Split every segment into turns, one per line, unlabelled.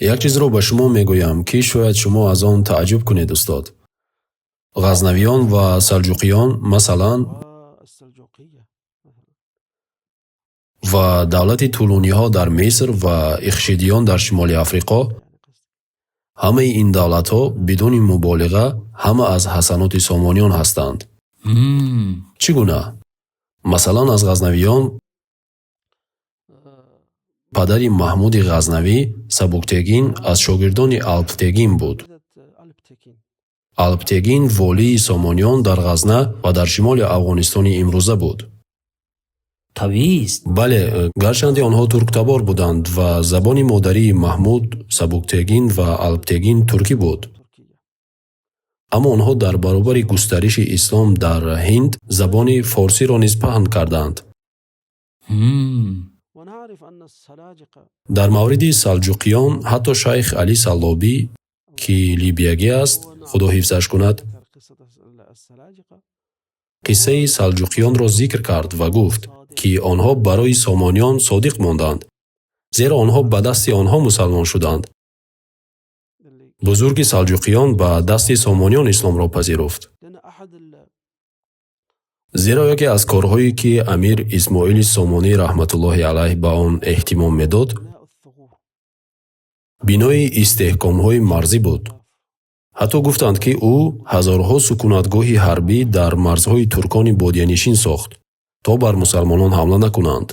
یک چیزро به شما میگویم که شاید شما از آن تعجب کنید استاد. غزنویان و سلجوقیان مثلا و دولت طولونی ها در مصر و اخشیدیان در شمال افریقا، همه این دولت ها بدون مبالغه همه از حسنات سامانیان هستند. چگونه؟ مثلا از غزنویان پدر محمود غزنوی سبکتگین از شاگردان الپتگین بود. الپتگین والی سامانیان در غزنه و در شمال افغانستان امروزه بود.
طبیعی است.
بله، گرچند آنها ترک تبار بودند و زبان مادری محمود سبکتگین و الپتگین ترکی بود. اما آنها در برابر گسترش اسلام در هند زبان فارسی را نیز پهن کردند. در مورد سلجوقیان حتی شیخ علی سلابی که لیبیایی است، خدا حفظش کند، قصه سلجوقیان را ذکر کرد و گفت که آنها برای سامانیان صادق ماندند، زیرا آنها به دست آنها مسلمان شدند. بزرگ سلجوقیان به دست سامانیان اسلام را پذیرفت. زیرا یکی از کارهایی که امیر اسماعیل سامانی رحمت الله علیه به آن اهتمام میداد، بینای استحکام‌های مرزی بود. حتی گفتند که او هزارها سکونتگاه حربی در مرزهای ترکان بادیه‌نشین ساخت تا بر مسلمانان حمله نکنند.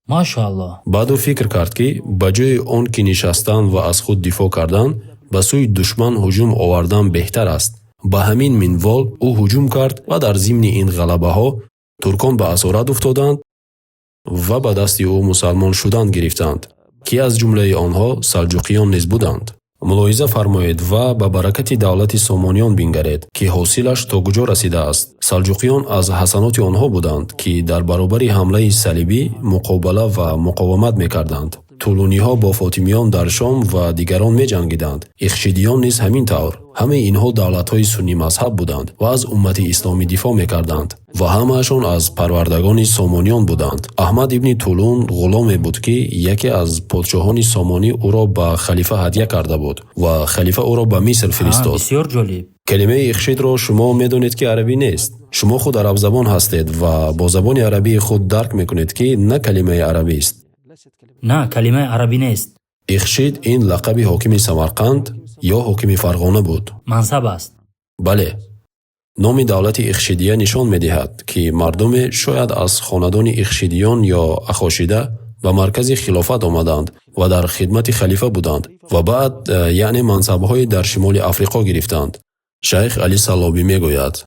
ماشاءالله.
بعد او فکر کرد که بجای آن که نشستن و از خود دفاع کردن، به سوی دشمن هجوم آوردن بهتر است. به همین منوال او هجوم کرد و در ضمن این غلبه ها ترکان به اسارت افتادند و به دست او مسلمان شدن گرفتند که از جمله آنها سلجوقیان نیز بودند. ملاحظه فرمایید و به برکت دولت سامانیان بنگرید که حاصلش تا کجا رسیده است. سلجوقیان از حسنات آنها بودند که در برابر حمله صلیبی مقابله و مقاومت می‌کردند. طولونی ها با فاطمیان در شام و دیگران می جنگیدند. اخشیدیان نیز همین طور. همه اینها دولت های سنی مذهب بودند و از امت اسلامی دفاع می کردند و همه‌شان از پروردگان سامانیان بودند. احمد ابن طولون غلامی بود که یکی از پادشاهان سامانی او را به خلیفه هدیه کرده بود و خلیفه او را به مصر فرستاد.
بسیار جالب.
کلمه اخشید را شما می دانید که عربی نیست. شما خود عرب زبان هستید و با زبان عربی خود درک می کنید که نه کلمه عربی است.
نه، کلمه عربی نیست.
اخشید این لقب حاکم سمرقند یا حاکم فرغانه بود.
منصب است.
بله. نام دولت اخشیدیه نشان می‌دهد که مردم شاید از خاندان اخشیدیان یا اخاشیده به مرکز خلافت آمدند و در خدمت خلیفه بودند و بعد یعنی منصب‌های در شمال افریقا گرفتند. شیخ علی سلابی میگوید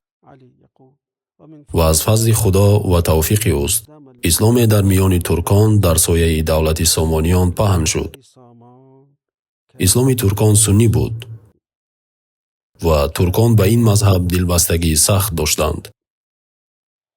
و از فضل خدا و توفیق اوست اسلام در میان ترکان در سایه دولت سامانیان پهن شد. اسلام ترکان سنی بود و ترکان به این مذهب دلبستگی سخت داشتند.